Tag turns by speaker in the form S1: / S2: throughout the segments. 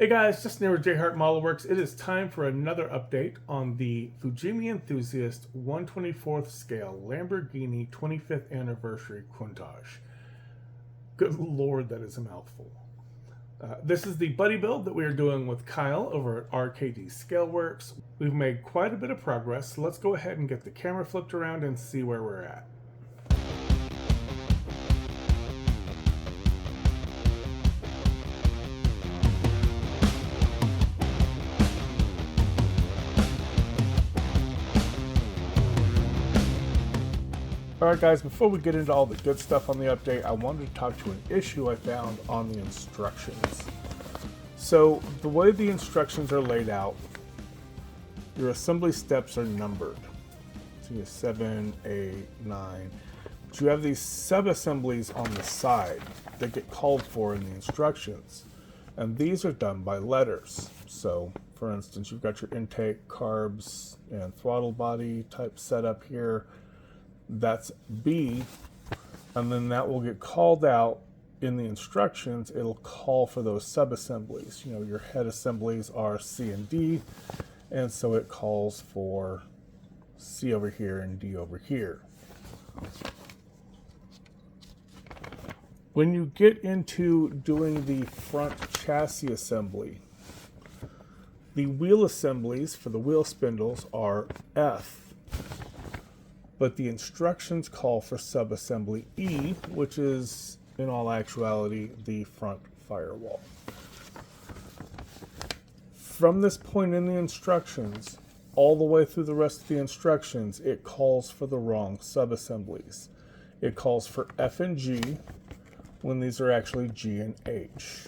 S1: Hey guys, just near JHart Modelworks. It is time for another update on the Fujimi Enthusiast 1/24th scale Lamborghini 25th Anniversary Countach. Good lord, that is a mouthful. This is the buddy build that we are doing with Kyle over at RKD Scaleworks. We've made quite a bit of progress, so let's go ahead and get the camera flipped around and see where we're at. Alright guys, before we get into all the good stuff on the update, I wanted to talk to an issue I found on the instructions. So, the way the instructions are laid out, your assembly steps are numbered. So you have 7, 8, 9. But you have these sub-assemblies on the side that get called for in the instructions. And these are done by letters. So, for instance, you've got your intake, carbs, and throttle body type setup here. That's B, and then that will get called out in the instructions. It'll call for those sub-assemblies. You know, your head assemblies are C and D, and so it calls for C over here and D over here. When you get into doing the front chassis assembly, the wheel assemblies for the wheel spindles are F. But the instructions call for sub-assembly E, which is, in all actuality, the front firewall. From this point in the instructions, all the way through the rest of the instructions, it calls for the wrong sub-assemblies. It calls for F and G, when these are actually G and H.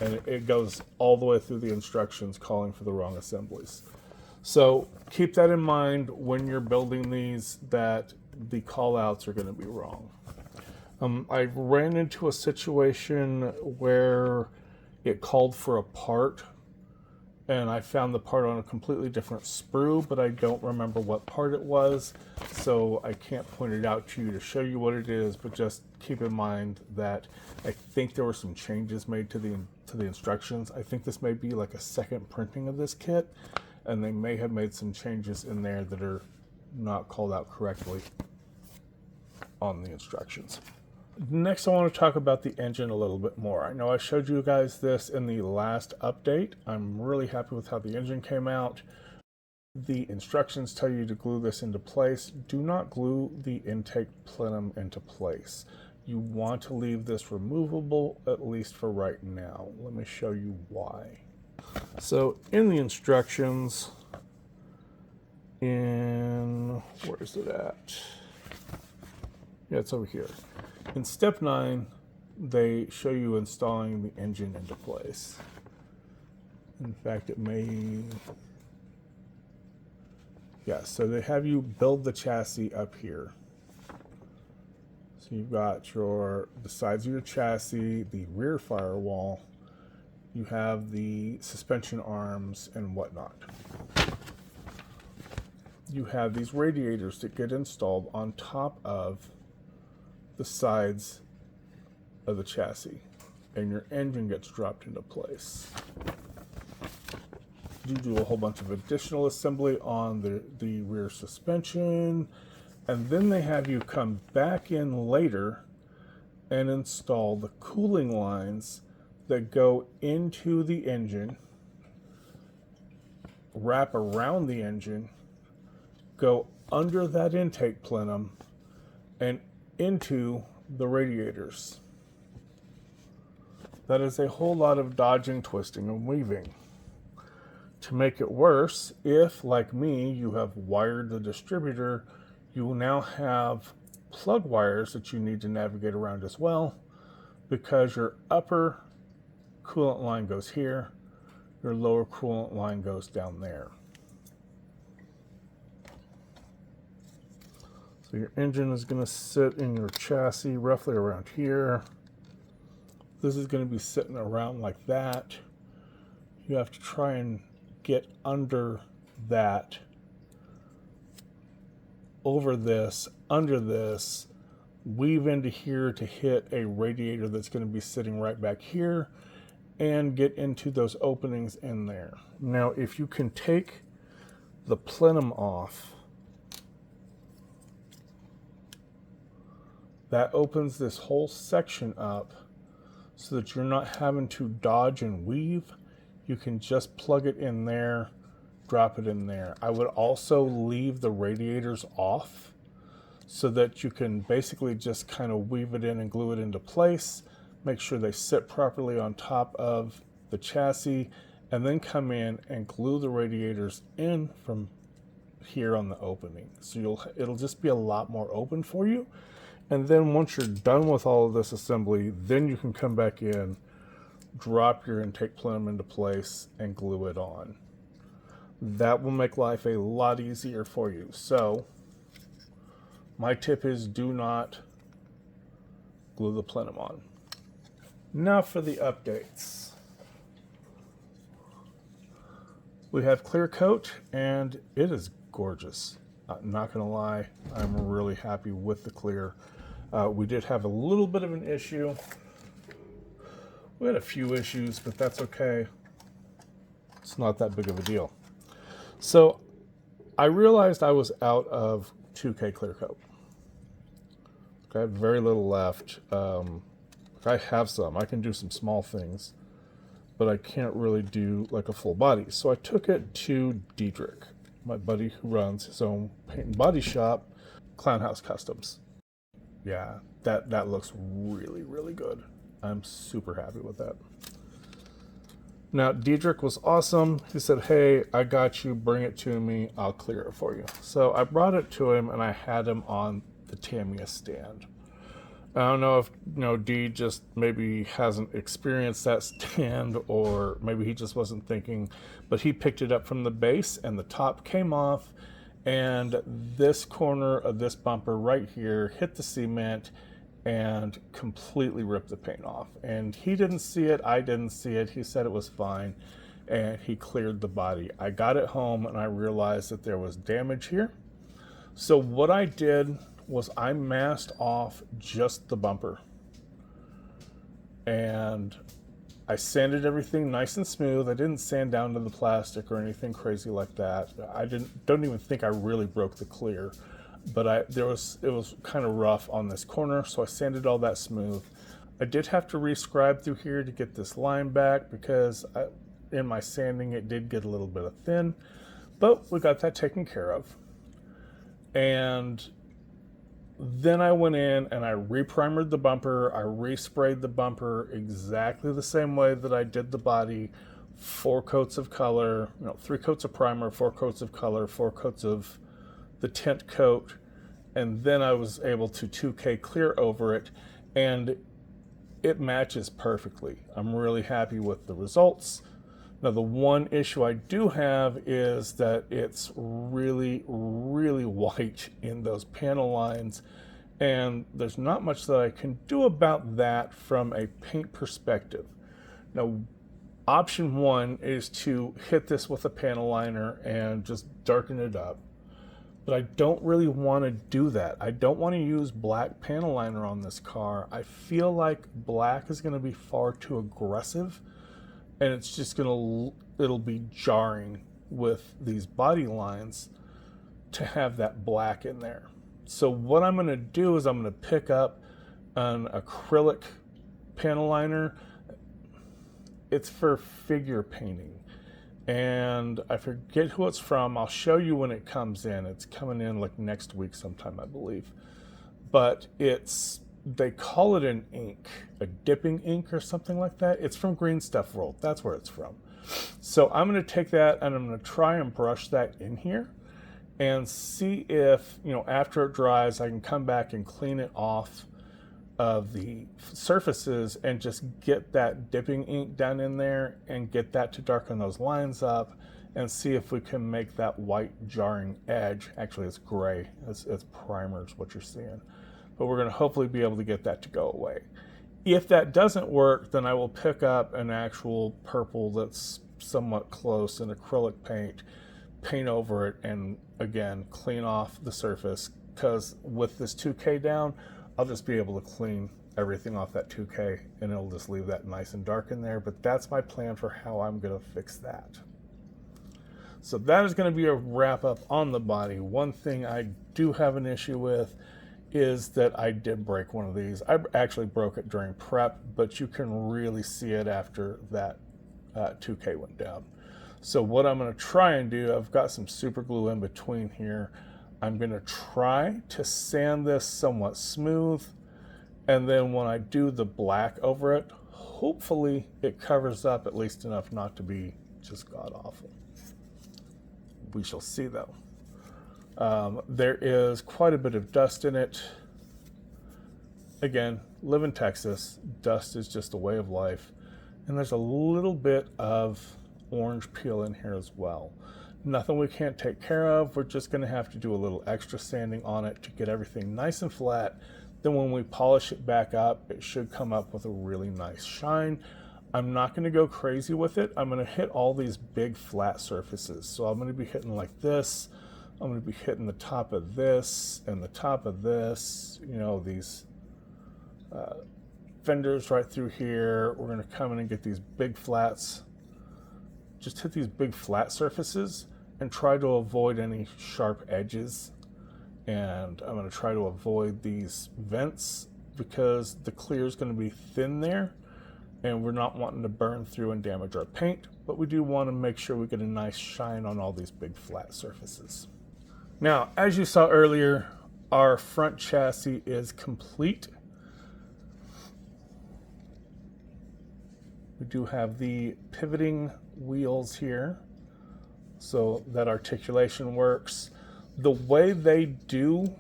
S1: And it goes all the way through the instructions calling for the wrong assemblies. So keep that in mind when you're building these, that the callouts are going to be wrong. I ran into a situation where it called for a part, and I found the part on a completely different sprue, but I don't remember what part it was, so I can't point it out to you to show you what it is, but just keep in mind that I think there were some changes made to the instructions. I think this may be like a second printing of this kit, and they may have made some changes in there that are not called out correctly on the instructions. Next, I want to talk about the engine a little bit more. I know I showed you guys this in the last update. I'm really happy with how the engine came out. The instructions tell you to glue this into place. Do not glue the intake plenum into place. You want to leave this removable, at least for right now. Let me show you why. So in the instructions, where is it at? Yeah, it's over here. In step 9, they show you installing the engine into place. In fact, so they have you build the chassis up here. So you've got the sides of your chassis, the rear firewall, you have the suspension arms and whatnot. You have these radiators that get installed on top of the sides of the chassis, and your engine gets dropped into place. You do a whole bunch of additional assembly on the rear suspension, and then they have you come back in later and install the cooling lines that go into the engine, wrap around the engine, go under that intake plenum, and into the radiators. That is a whole lot of dodging, twisting, and weaving. To make it worse, if, like me, you have wired the distributor, you will now have plug wires that you need to navigate around as well, because your upper coolant line goes here, your lower coolant line goes down there. So your engine is going to sit in your chassis roughly around here. This is going to be sitting around like that. You have to try and get under that, over this, under this, weave into here to hit a radiator that's going to be sitting right back here, and get into those openings in there. Now, if you can take the plenum off, that opens this whole section up so that you're not having to dodge and weave. You can just plug it in there, drop it in there. I would also leave the radiators off so that you can basically just kind of weave it in and glue it into place, make sure they sit properly on top of the chassis, and then come in and glue the radiators in from here on the opening. So it'll just be a lot more open for you. And then once you're done with all of this assembly, then you can come back in, drop your intake plenum into place, and glue it on. That will make life a lot easier for you. So my tip is do not glue the plenum on. Now for the updates. We have clear coat, and it is gorgeous. Not gonna lie, I'm really happy with the clear. We did have a little bit of an issue. We had a few issues, but that's okay. It's not that big of a deal. So I realized I was out of 2K clear coat. Okay, very little left. I have some. I can do some small things, but I can't really do like a full body. So I took it to Diedrich, my buddy who runs his own paint and body shop, Clown House Customs. Yeah, that looks really, really good. I'm super happy with that. Now, Diedrich was awesome. He said, hey, I got you, bring it to me, I'll clear it for you. So I brought it to him, and I had him on the Tamiya stand. I don't know if, D just maybe hasn't experienced that stand, or maybe he just wasn't thinking, but he picked it up from the base, and the top came off, and this corner of this bumper right here hit the cement and completely ripped the paint off. And he didn't see it, I didn't see it. He said it was fine, and he cleared the body. I got it home, and I realized that there was damage here. So what I did was I masked off just the bumper, and I sanded everything nice and smooth. I didn't sand down to the plastic or anything crazy like that. I don't even think I really broke the clear, but it was kind of rough on this corner, so I sanded all that smooth. I did have to re-scribe through here to get this line back because in my sanding it did get a little bit of thin, but we got that taken care of. And then I went in and I re-primered the bumper. I resprayed the bumper exactly the same way that I did the body. 4 coats of color, 3 coats of primer, 4 coats of color, 4 coats of the tint coat, and then I was able to 2K clear over it, and it matches perfectly. I'm really happy with the results. Now, the one issue I do have is that it's really, really white in those panel lines, and there's not much that I can do about that from a paint perspective. Now, option 1 is to hit this with a panel liner and just darken it up, but I don't really want to do that. I don't want to use black panel liner on this car. I feel like black is going to be far too aggressive, and it's just it'll be jarring with these body lines to have that black in there. So what I'm going to do is I'm going to pick up an acrylic panel liner. It's for figure painting, and I forget who it's from. I'll show you when it comes in. It's coming in like next week sometime, I believe. But they call it an ink, a dipping ink or something like that. It's from Green Stuff World. That's where it's from. So I'm going to take that and I'm going to try and brush that in here and see if, after it dries, I can come back and clean it off of the surfaces and just get that dipping ink down in there and get that to darken those lines up and see if we can make that white jarring edge. Actually, it's gray. It's primer is what you're seeing. But we're going to hopefully be able to get that to go away. If that doesn't work, then I will pick up an actual purple that's somewhat close in acrylic paint over it, and again, clean off the surface, because with this 2K down, I'll just be able to clean everything off that 2K, and it'll just leave that nice and dark in there. But that's my plan for how I'm going to fix that. So that is going to be a wrap up on the body. One thing I do have an issue with is that I did break one of these. I actually broke it during prep, but you can really see it after that 2K went down. So what I'm going to try and do, I've got some super glue in between here. I'm going to try to sand this somewhat smooth, and then when I do the black over it, hopefully it covers up at least enough not to be just god awful. We shall see though. There is quite a bit of dust in it. Again, live in Texas, dust is just a way of life. And there's a little bit of orange peel in here as well. Nothing we can't take care of. We're just going to have to do a little extra sanding on it to get everything nice and flat. Then when we polish it back up, it should come up with a really nice shine. I'm not going to go crazy with it. I'm going to hit all these big flat surfaces. So I'm going to be hitting like this. I'm going to be hitting the top of this and the top of this, you know, these fenders right through here. We're going to come in and get these big flats. Just hit these big flat surfaces and try to avoid any sharp edges. And I'm going to try to avoid these vents because the clear is going to be thin there and we're not wanting to burn through and damage our paint, but we do want to make sure we get a nice shine on all these big flat surfaces. Now, as you saw earlier, our front chassis is complete. We do have the pivoting wheels here, so that articulation works. The way they do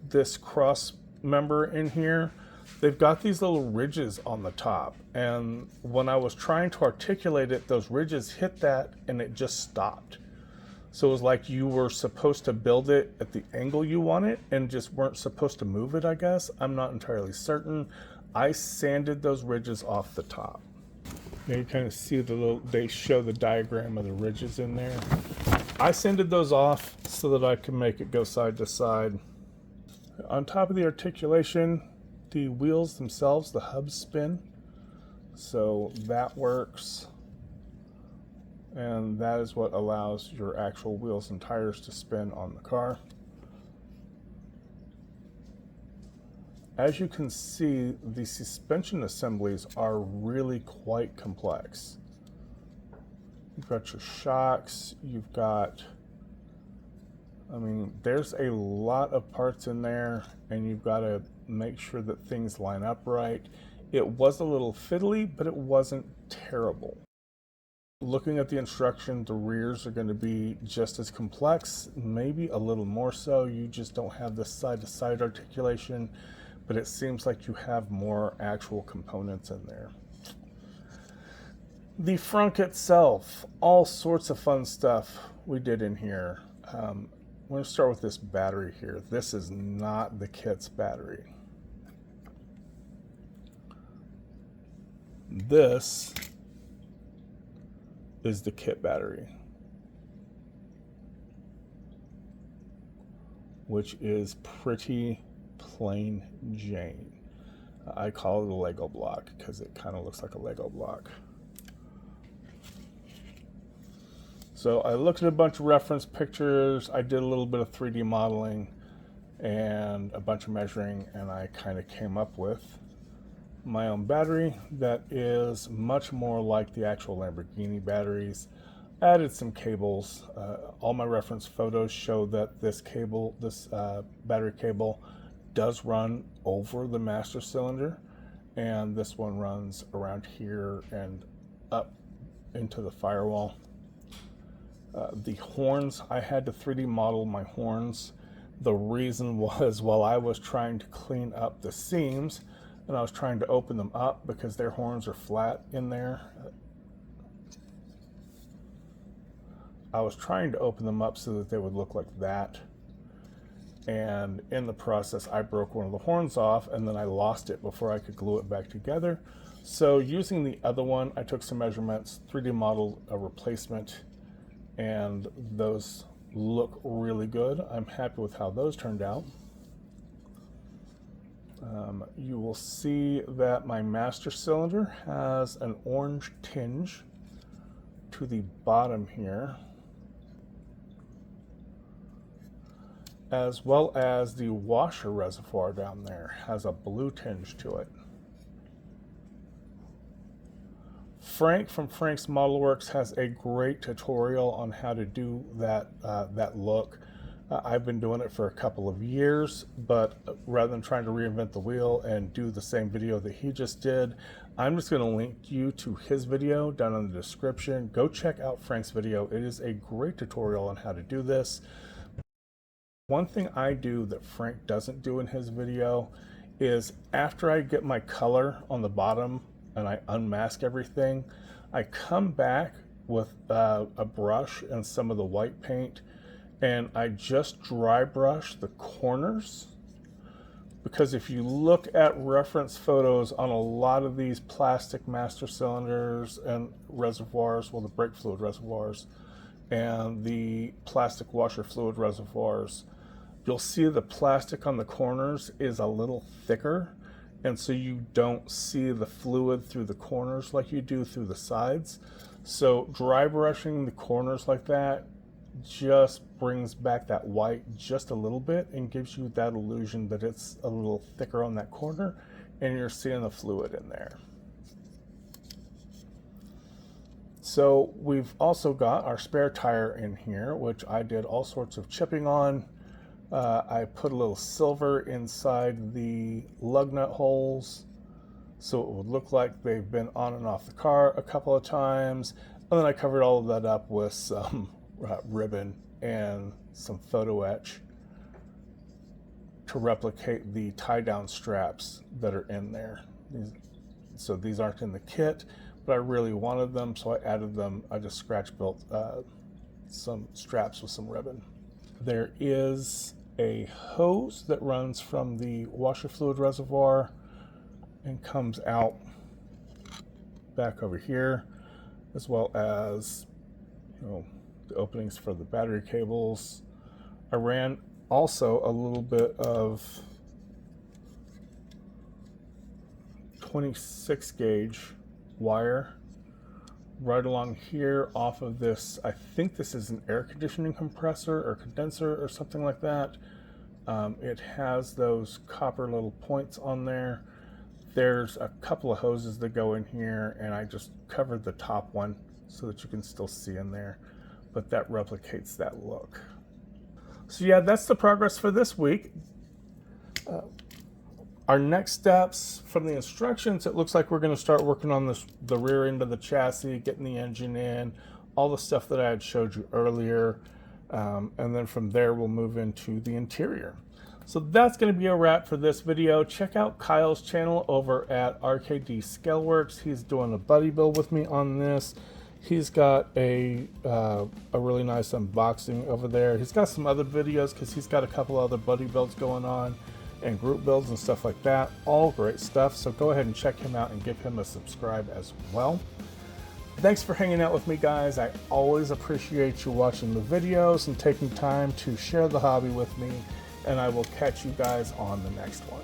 S1: this cross member in here, they've got these little ridges on the top, and when I was trying to articulate it, those ridges hit that and it just stopped. So it was like you were supposed to build it at the angle you want it and just weren't supposed to move it, I guess. I'm not entirely certain. I sanded those ridges off the top. Now you kind of see they show the diagram of the ridges in there. I sanded those off so that I can make it go side to side. On top of the articulation, the wheels themselves, the hubs spin. So that works. And that is what allows your actual wheels and tires to spin on the car. As you can see, the suspension assemblies are really quite complex. You've got your shocks, you've got, I mean, there's a lot of parts in there, and you've got to make sure that things line up right. It was a little fiddly, but it wasn't terrible. Looking at the instruction, the rears are going to be just as complex, maybe a little more so. You just don't have the side-to-side articulation, but it seems like you have more actual components in there. The frunk itself, all sorts of fun stuff we did in here. I'm going to start with this battery here. This is not the kit's battery. This is the kit battery, which is pretty plain Jane. I call it a Lego block because it kind of looks like a Lego block. So I looked at a bunch of reference pictures, I did a little bit of 3D modeling and a bunch of measuring, and I kind of came up with my own battery that is much more like the actual Lamborghini batteries. Added some cables. All my reference photos show that this battery cable does run over the master cylinder, and this one runs around here and up into the firewall. The horns, I had to 3D model my horns. The reason was while I was trying to clean up the seams and I was trying to open them up because their horns are flat in there. I was trying to open them up so that they would look like that. And in the process, I broke one of the horns off and then I lost it before I could glue it back together. So using the other one, I took some measurements, 3D modeled a replacement, and those look really good. I'm happy with how those turned out. You will see that my master cylinder has an orange tinge to the bottom here, as well as the washer reservoir down there has a blue tinge to it. Frank from Frank's Modelworks has a great tutorial on how to do that look. I've been doing it for a couple of years, but rather than trying to reinvent the wheel and do the same video that he just did, I'm just going to link you to his video down in the description. Go check out Frank's video. It is a great tutorial on how to do this. One thing I do that Frank doesn't do in his video is after I get my color on the bottom and I unmask everything, I come back with a brush and some of the white paint, and I just dry brush the corners, because if you look at reference photos on a lot of these plastic master cylinders and reservoirs, well, the brake fluid reservoirs and the plastic washer fluid reservoirs, you'll see the plastic on the corners is a little thicker, and so you don't see the fluid through the corners like you do through the sides. So dry brushing the corners like that just brings back that white just a little bit and gives you that illusion that it's a little thicker on that corner and you're seeing the fluid in there. So we've also got our spare tire in here, which I did all sorts of chipping on. I put a little silver inside the lug nut holes so it would look like they've been on and off the car a couple of times, and then I covered all of that up with some ribbon and some photo etch to replicate the tie-down straps that are in there. So these aren't in the kit, but I really wanted them, so I added them. I just scratch built some straps with some ribbon. There is a hose that runs from the washer fluid reservoir and comes out back over here, as well as, you know, the openings for the battery cables. I ran also a little bit of 26 gauge wire right along here off of this. I think this is an air conditioning compressor or condenser or something like that. It has those copper little points on there. There's a couple of hoses that go in here, and I just covered the top one so that you can still see in there, but that replicates that look. So yeah, that's the progress for this week. Our next steps from the instructions, it looks like we're going to start working on the rear end of the chassis, getting the engine in, all the stuff that I had showed you earlier, and then from there we'll move into the interior. So that's going to be a wrap for this video. Check out Kyle's channel over at RKD Scaleworks. He's doing a buddy build with me on this. He's got a really nice unboxing over there. He's got some other videos because he's got a couple other buddy builds going on and group builds and stuff like that. All great stuff. So go ahead and check him out and give him a subscribe as well. Thanks for hanging out with me, guys. I always appreciate you watching the videos and taking time to share the hobby with me. And I will catch you guys on the next one.